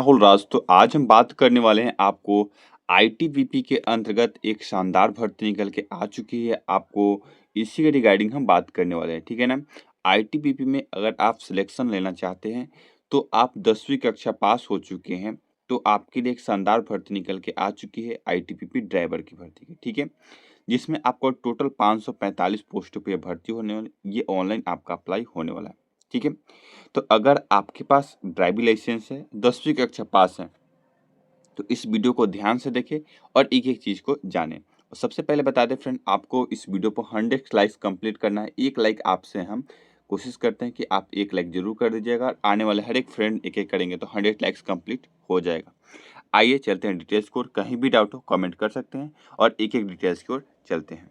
राहुल राज। तो आज हम बात करने वाले हैं आपको आईटीबीपी के अंतर्गत एक शानदार भर्ती निकल के आ चुकी है। आपको इसी के रिगार्डिंग हम बात करने वाले हैं, ठीक है ना। आईटीबीपी में अगर आप सिलेक्शन लेना चाहते हैं तो आप 10वीं कक्षा पास हो चुके हैं तो आपके लिए एक शानदार भर्ती निकल के आ चुकी है आईटीबीपी ड्राइवर की भर्ती की, ठीक है। जिसमें आपको टोटल 545 पोस्टों पे भर्ती होने वाली, ये ऑनलाइन आपका अप्लाई होने वाला है, ठीक है। तो अगर आपके पास ड्राइविंग लाइसेंस है, 10वीं कक्षा पास है, तो इस वीडियो को ध्यान से देखें और एक-एक चीज़ को जानें। और सबसे पहले बता दें फ्रेंड, आपको इस वीडियो को 100 लाइक्स कंप्लीट करना है। 1 लाइक आपसे हम कोशिश करते हैं कि आप 1 लाइक ज़रूर कर दीजिएगा। आने वाले हर एक फ्रेंड एक-एक करेंगे तो 100 लाइक्स कंप्लीट हो जाएगा। आइए चलते हैं डिटेल्स की ओर। कहीं भी डाउट हो कमेंट कर सकते हैं और एक-एक डिटेल्स की ओर चलते हैं।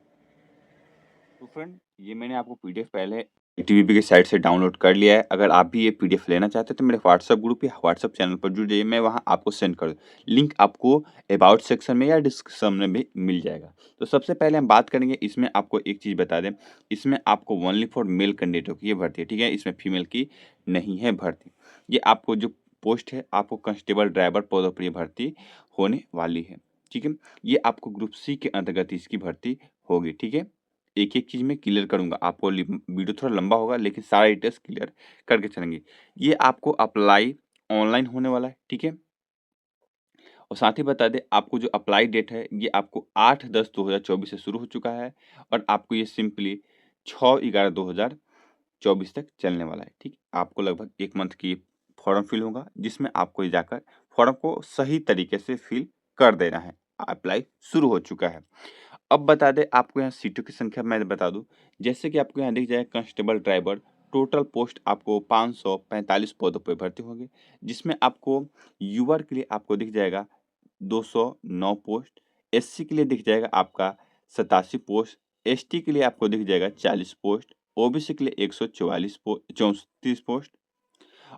तो फ्रेंड, ये मैंने आपको पीडीएफ पहले टीवीपी की साइट से डाउनलोड कर लिया है। अगर आप भी ये पीडीएफ लेना चाहते हैं तो मेरे व्हाट्सएप ग्रुप या व्हाट्सएप चैनल पर जुड़ जाइए, मैं वहाँ आपको सेंड कर दूँ। लिंक आपको अबाउट सेक्शन में या डिस्क्रिप्शन में भी मिल जाएगा। तो सबसे पहले हम बात करेंगे, इसमें आपको एक चीज़ बता दें, इसमें आपको ओनली फॉर मेल कैंडिडेटों की ये भर्ती है, ठीक है। इसमें फीमेल की नहीं है भर्ती। ये आपको जो पोस्ट है, आपको कांस्टेबल ड्राइवर पदों पर ये भर्ती होने वाली है, ठीक है। ये आपको ग्रुप सी के अंतर्गत इसकी भर्ती होगी, ठीक है। एक-एक चीज़ मैं क्लियर करूँगा। आपको वीडियो थोड़ा लंबा होगा लेकिन सारा डिटेल्स क्लियर करके चलेंगे। ये आपको अप्लाई ऑनलाइन होने वाला है, ठीक है? और साथ ही बता दें, आपको जो अप्लाई डेट है ये आपको 8/10/2024 से शुरू हो चुका है और आपको ये सिंपली 6/11/2024 तक चलने वाला है, ठीक? आपको लगभग 1 मंथ की फॉर्म फिल होगा जिसमें आपको ये जाकर फॉर्म को सही तरीके से फिल कर देना है। अप्लाई शुरू हो चुका है। अब बता दें, आपको यहाँ सीटों की संख्या मैं बता दूँ, जैसे कि आपको यहाँ दिख जाए कांस्टेबल ड्राइवर, टोटल पोस्ट आपको 545 पदों पे भर्ती होंगे, जिसमें आपको यूआर के लिए आपको दिख जाएगा 209 पोस्ट, एससी के लिए दिख जाएगा आपका 87 पोस्ट, एसटी के लिए आपको दिख जाएगा 40 पोस्ट, ओबीसी के लिए 144 34 पोस्ट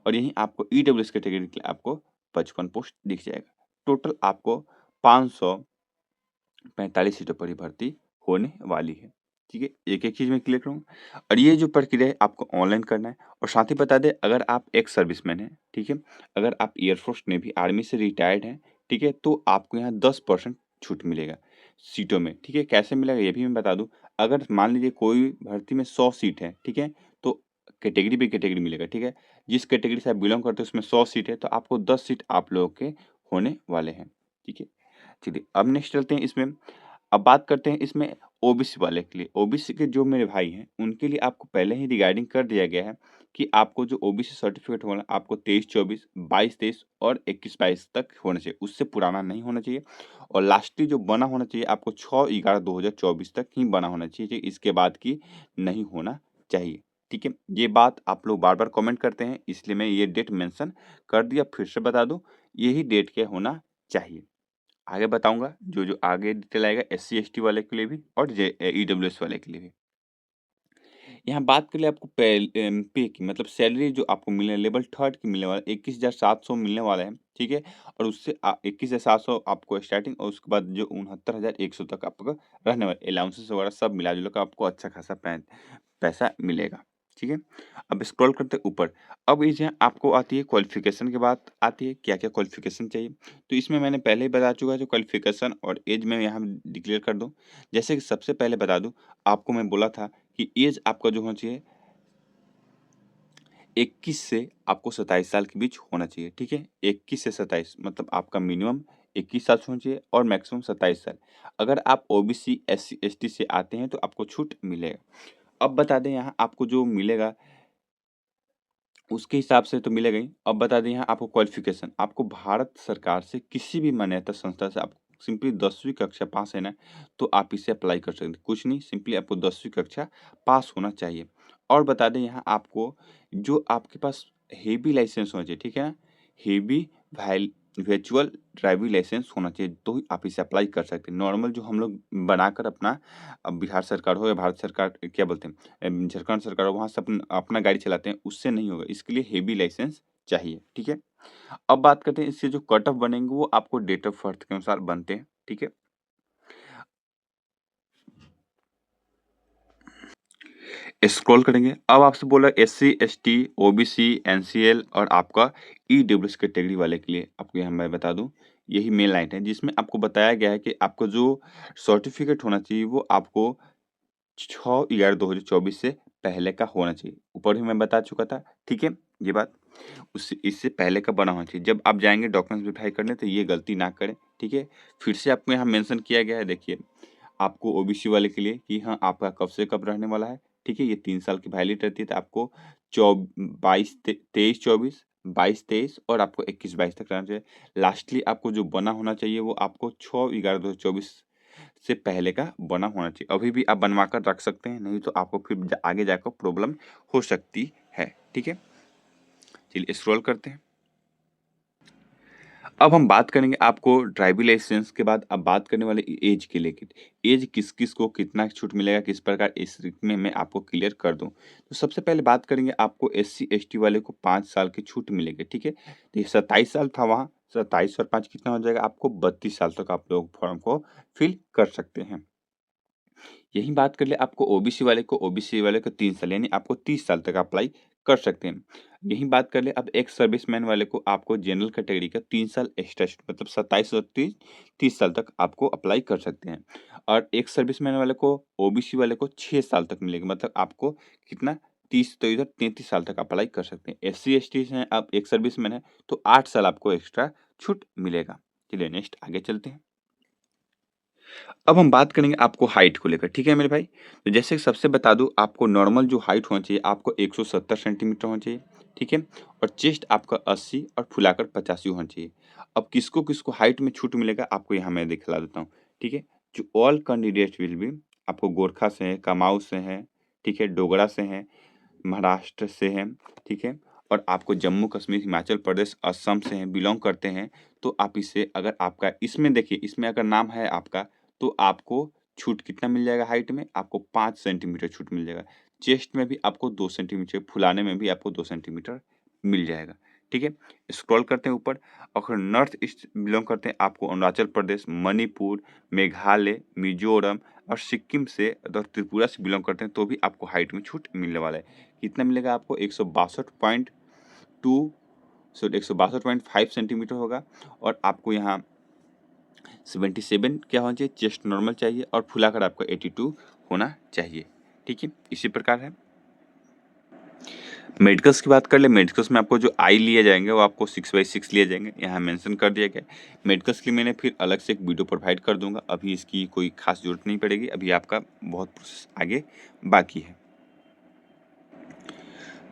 और यहीं आपको ईडब्ल्यूएस कैटेगरी के लिए आपको 55 पोस्ट दिख जाएगा। टोटल आपको 500 45 सीटों पर ही भर्ती होने वाली है। ठीक है? एक-एक चीज़ मैं क्लियर करूँगा और ये जो प्रक्रिया है आपको ऑनलाइन करना है और साथ ही बता दें, अगर आप एक्स सर्विसमैन हैं, ठीक है? अगर आप एयरफोर्स, नेवी, आर्मी से रिटायर्ड हैं, ठीक है? तो आपको यहाँ 10% छूट मिलेगा सीटों में, ठीक है? कैसे मिलेगा ये भी मैं बता दूँ। अगर मान लीजिए कोई भर्ती में 100 सीट है, ठीक है? तो कैटेगरी बाय कैटेगरी मिलेगा, ठीक है? जिस कैटेगरी से आप बिलॉन्ग करते हो उसमें 100 सीट है तो आपको 10 सीट आप लोगों के होने वाले हैं, ठीक है? चलिए, अब नेक्स्ट चलते हैं इसमें। अब बात करते हैं इसमें ओबीसी वाले के लिए। ओबीसी के जो मेरे भाई हैं, उनके लिए आपको पहले ही रिगार्डिंग कर दिया गया है कि आपको जो ओबीसी सर्टिफ़िकेट होना, आपको 23-24, 22-23 और 21-22 तक होना चाहिए। उससे पुराना नहीं होना चाहिए और लास्टली जो बना होना चाहिए, आपको 6/11/2024 तक ही बना होना चाहिए। इसके बाद की नहीं होना चाहिए। ठीक है? ये बात आप लोग बार-बार कमेंट करते हैं, इसलिए मैं ये डेट मेंशन कर दिया। फिर से बता दूँ, यही डेट के होना चाहिए। आगे बताऊँगा, जो-जो आगे डिटेल आएगा एससी, एसटी वाले के लिए भी और ईडब्ल्यूएस वाले के लिए भी। यहाँ बात कर ले आपको पे की, मतलब सैलरी जो आपको मिलने लेवल 3 की मिलने वाला है, 21,700 मिलने वाला है, ठीक है? और उससे 21,700 आपको स्टार्टिंग और उसके बाद जो 69,100 तक आपका रहने वाला अलाउंसेस वगैरह सब मिला-जुला के आपको अच्छा खासा पैसा मिलेगा, ठीक है? अब स्क्रॉल करते हैं ऊपर। अब इस यहाँ आपको आती है क्वालिफ़िकेशन की बात आती है, क्या-क्या क्वालिफ़िकेशन चाहिए? तो इसमें मैंने पहले ही बता चुका है, जो क्वालिफ़िकेशन और ऐज मैं यहाँ डिक्लेयर कर दूँ। जैसे कि सबसे पहले बता दूँ, आपको मैं बोला था कि ऐज आपका जो होना चाहिए 21 से आपको 27 साल के बीच होना चाहिए, ठीक है? 21 से 27 मतलब आपका मिनिमम 21 साल होना चाहिए और मैक्सिमम 27 साल। अगर आप ओबीसी, एससी, एसटी से आते हैं तो आपको छूट मिलेगा। अब बता दें, यहाँ आपको जो मिलेगा उसके हिसाब से तो मिलेगा ही। अब बता दें यहाँ आपको क्वालिफ़िकेशन, आपको भारत सरकार से किसी भी मान्यता संस्था से आप सिंपली 10वीं कक्षा पास है ना, तो आप इसे अप्लाई कर सकते हैं। कुछ नहीं, सिंपली आपको 10वीं कक्षा पास होना चाहिए। और बता दें, यहाँ आपको जो आपके पास हेवी लाइसेंस होना चाहिए, ठीक है ना? हेवी वैल वर्चुअल ड्राइविंग लाइसेंस होना चाहिए, तो ही आप इसे अप्लाई कर सकते हैं। नॉर्मल जो हम लोग बनाकर अपना बिहार सरकार हो या भारत सरकार क्या बोलते हैं, झारखंड सरकार वहाँ से अपना गाड़ी चलाते हैं, उससे नहीं होगा। इसके लिए हेवी लाइसेंस चाहिए, ठीक है? अब बात करते हैं, इससे जो कट ऑफ बनेंगे वो आपको डेट ऑफ बर्थ के अनुसार बनते हैं, ठीक है? स्क्रॉल करेंगे, अब आपसे बोला एससी, एसटी, ओबीसी, एनसीएल और आपका ईडब्ल्यूएस कैटेगरी वाले के लिए आपको यहाँ मैं बता दूँ, यही मेन लाइन है जिसमें आपको बताया गया है कि आपको जो सर्टिफिकेट होना चाहिए वो आपको 6/11/2024 से पहले का होना चाहिए। ऊपर ही मैं बता चुका था, ठीक है? ये बात उससे इससे पहले का बना होना चाहिए। जब आप जाएँगे डॉक्यूमेंट्स वेरीफाई करने तो ये गलती ना करें, ठीक है? फिर से आपको यहाँ मेंशन किया गया है देखिए, आपको ओबीसी वाले के लिए कि हाँ, आपका कब से कब रहने वाला है, ठीक है? ये 3 साल की वैलिड रहती है तो आपको 23-24, 22-23 और आपको 21-22 तक रहना चाहिए। लास्टली आपको जो बना होना चाहिए वो आपको 6/11/2024 से पहले का बना होना चाहिए। अभी भी आप बनवा कर रख सकते हैं, नहीं तो आपको फिर आगे जाकर प्रॉब्लम हो सकती है, ठीक है? चलिए स्क्रॉल करते हैं। अब हम बात करेंगे आपको ड्राइविंग लाइसेंस के बाद अब बात करने वाले एज के लेके। एज किस-किस को कितना छूट मिलेगा, किस प्रकार इस में मैं आपको क्लियर कर दूँ। तो सबसे पहले बात करेंगे आपको एससी, एसटी वाले को 5 साल की छूट मिलेगी, ठीक है? तो ये 27 साल था वहाँ, 27 और 5 कितना हो जाएगा आपको 32 साल तक आप लोग फॉर्म को फिल कर सकते हैं। यही बात कर ले आपको ओबीसी वाले को 3 साल यानी आपको 30 साल तक अप्लाई कर सकते हैं। यही बात कर ले अब एक्स सर्विसमैन वाले को आपको जनरल कैटेगरी का 3 साल एक्स्ट्रा मतलब 27 और 30 साल तक आपको अप्लाई कर सकते हैं। और एक्स सर्विसमैन वाले को ओबीसी वाले को 6 साल तक मिलेगा मतलब आपको कितना 30 तो इधर 33 साल तक अप्लाई कर सकते हैं। एससी-एसटी हैं आप एक्स सर्विसमैन हैं तो 8 साल आपको एक्स्ट्रा छूट मिलेगा। चलिए नेक्स्ट आगे चलते हैं। अब हम बात करेंगे आपको हाइट को लेकर, ठीक है मेरे भाई? तो जैसे सबसे बता दूँ आपको नॉर्मल जो हाइट होना चाहिए आपको 170 सेंटीमीटर होना चाहिए, ठीक है? और चेस्ट आपका 80 और फुलाकर 85 होना चाहिए। अब किसको-किसको हाइट में छूट मिलेगा आपको यहाँ मैं दिखला देता हूँ, ठीक है? जो ऑल कैंडिडेट्स विल बी आपको गोरखा से हैं, कुमाऊँ से हैं, ठीक है? डोगरा से हैं, महाराष्ट्र से हैं, ठीक है? और आपको जम्मू कश्मीर, हिमाचल प्रदेश, असम से हैं, बिलॉन्ग करते हैं, तो आप इसे अगर आपका इसमें देखिए, इसमें अगर नाम है आपका, तो आपको छूट कितना मिल जाएगा हाइट में? आपको 5 सेंटीमीटर छूट मिल जाएगा। चेस्ट में भी आपको 2 सेंटीमीटर, फुलाने में भी आपको 2 सेंटीमीटर मिल जाएगा, ठीक है? स्क्रॉल करते हैं ऊपर और नॉर्थ ईस्ट बिलॉन्ग करते हैं आपको अरुणाचल प्रदेश, मणिपुर, मेघालय, मिज़ोरम और सिक्किम से अगर त्रिपुरा से बिलॉन्ग करते हैं, तो भी आपको हाइट में छूट मिलने वाला है। कितना मिलेगा आपको 162.5 सेंटीमीटर होगा और आपको यहाँ 77 क्या होना चाहिए, चेस्ट नॉर्मल चाहिए और फुलाकर आपका 82 होना चाहिए, ठीक है? इसी प्रकार है। मेडिकल्स की बात कर ले, मेडिकल्स में आपको जो आई लिए जाएँगे वो आपको 6/6 लिए जाएँगे, यहाँ मेंशन कर दिया गया है। मेडिकल्स के लिए मैंने फिर अलग से एक वीडियो प्रोवाइड कर दूँगा, अभी इसकी कोई ख़ास ज़रूरत नहीं पड़ेगी, अभी आपका बहुत प्रोसेस आगे बाकी है।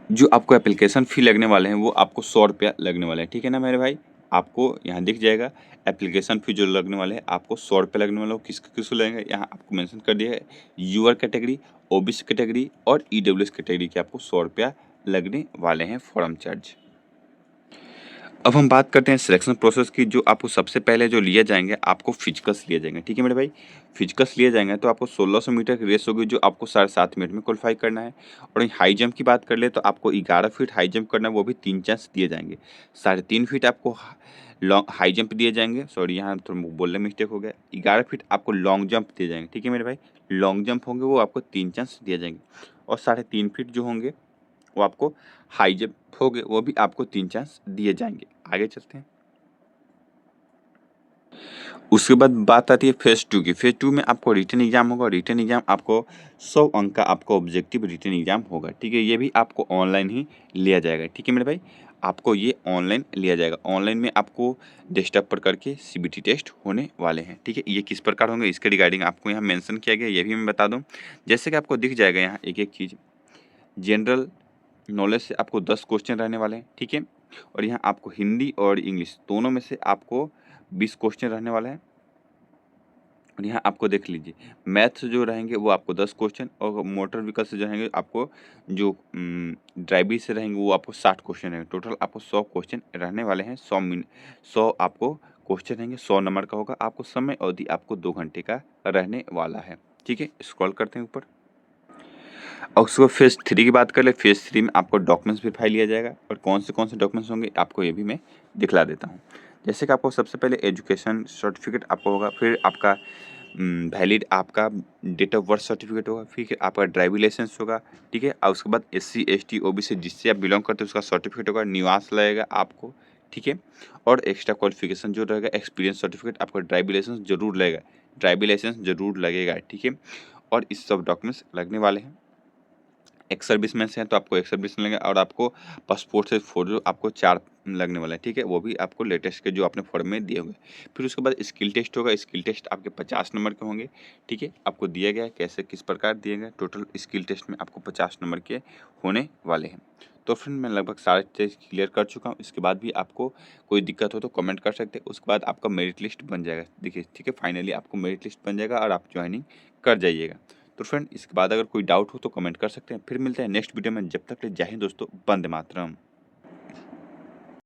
जो आपको एप्लीकेशन फ़ी लगने वाले हैं वो आपको ₹100 लगने वाले हैं, ठीक है ना मेरे भाई? आपको यहाँ दिख जाएगा एप्लीकेशन फ़ी जो लगने वाले हैं आपको ₹100 लगने वाला है, किसको लगेंगे यहाँ आपको मेंशन कर दिया है, यूआर कैटेगरी, ओबीसी कैटेगरी और ईडब्ल्यूएस कैटेगरी के आपको ₹100 लगने वाले हैं फॉर्म चार्ज। अब हम बात करते हैं सिलेक्शन प्रोसेस की जो आपको सबसे पहले जो लिए जाएँगे आपको फिजिकल्स लिए जाएँगे, ठीक है मेरे भाई? फिजिकल्स लिए जाएँगे तो आपको 1600 मीटर की रेस होगी जो आपको 7.5 मिनट में क्वालीफाई करना है और हाई जंप की बात कर ले तो आपको 11 फीट हाई जंप करना है वो भी 3 चांस दिए जाएँगे। 3.5 फीट आपको लॉन्ग हाई जंप दिए जाएँगे, सॉरी यहाँ थोड़ा बोलने में मिस्टेक हो गया। 11 फीट आपको लॉन्ग जंप दिए जाएँगे, ठीक है मेरे भाई? लॉन्ग जंप होंगे वो आपको 3 चांस दिए जाएँगे और 3.5 फीट जो होंगे वो आपको हाई जंप होंगे वो भी आपको 3 चांस दिए जाएँगे। आगे चलते हैं। उसके बाद बात आती है फेज़ 2 की। फेज़ 2 में आपको रिटन एग्ज़ाम होगा, रिटन एग्ज़ाम आपको 100 अंक का आपका ऑब्जेक्टिव रिटन एग्ज़ाम होगा, ठीक है? ये भी आपको ऑनलाइन ही लिया जाएगा, ठीक है मेरे भाई? आपको ये ऑनलाइन लिया जाएगा। ऑनलाइन में आपको डेस्कटॉप पर करके सीबीटी टेस्ट होने वाले हैं, ठीक है? ये किस प्रकार होंगे इसके रिगार्डिंग आपको यहाँ मेंशन किया गया है, ये भी मैं बता दूँ। जैसे कि आपको दिख जाएगा यहाँ एक-एक चीज़, जनरल नॉलेज से आपको 10 क्वेश्चन रहने वाले हैं, ठीक है? और यहाँ आपको हिंदी और इंग्लिश दोनों में से आपको 20 क्वेश्चन रहने वाले हैं। और यहाँ आपको देख लीजिए मैथ्स जो रहेंगे वो आपको 10 क्वेश्चन और मोटर व्हीकल से जो रहेंगे आपको जो ड्राइविंग से रहेंगे वो आपको 60 क्वेश्चन रहेंगे। टोटल आपको 100 क्वेश्चन रहने वाले हैं। 100 आपको क्वेश्चन रहेंगे, 100 नंबर का होगा। आपको समय अवधि आपको 2 घंटे का रहने वाला है, ठीक है? स्क्रॉल करते हैं ऊपर और उसके बाद फेज़ 3 की बात कर ले। फेज़ 3 में आपको डॉक्यूमेंट्स वेरीफाई लिया जाएगा और कौन से डॉक्यूमेंट्स होंगे आपको ये भी मैं दिखला देता हूँ। जैसे कि आपको सबसे पहले एजुकेशन सर्टिफिकेट आपको होगा, फिर आपका वैलिड आपका डेट ऑफ बर्थ सर्टिफिकेट होगा, फिर आपका ड्राइविंग लाइसेंस होगा, ठीक है। और उसके बाद एससी एसटी ओबीसी जिससे आप बिलोंग करते हो उसका सर्टिफिकेट होगा, निवास लगेगा आपको, ठीक है। और एक्स्ट्रा क्वालिफिकेशन जो रहेगा, एक्सपीरियंस सर्टिफिकेट, आपका ड्राइविंग लाइसेंस जरूर लगेगा, ड्राइविंग लाइसेंस जरूर लगेगा, ठीक है। और इस सब डॉक्यूमेंट्स लगने वाले हैं। एक्स सर्विसमैन से हैं तो आपको एक्स सर्विसमैन लगेगा, और आपको पासपोर्ट साइज फ़ोटो आपको 4 लगने वाला है, ठीक है। वो भी आपको लेटेस्ट के जो आपने फॉर्म में दिए होंगे। फिर उसके बाद स्किल टेस्ट होगा, स्किल टेस्ट आपके 50 नंबर के होंगे, ठीक है। आपको दिया गया है कैसे किस प्रकार दिए गए, टोटल स्किल टेस्ट में आपको 50 नंबर के होने वाले हैं। तो फ्रेंड मैं लगभग सारे चीज़ क्लियर कर चुका हूँ। इसके बाद भी आपको कोई दिक्कत हो तो कमेंट कर सकते हैं। उसके बाद आपका मेरिट लिस्ट बन जाएगा, देखिए, ठीक है। फाइनली आपको मेरिट लिस्ट बन जाएगा और आप ज्वाइनिंग कर जाइएगा। तो फ्रेंड इसके बाद अगर कोई डाउट हो तो कमेंट कर सकते हैं। फिर मिलते हैं नेक्स्ट वीडियो में, जब तक के लिए जय हिंद दोस्तों, वंदे मातरम।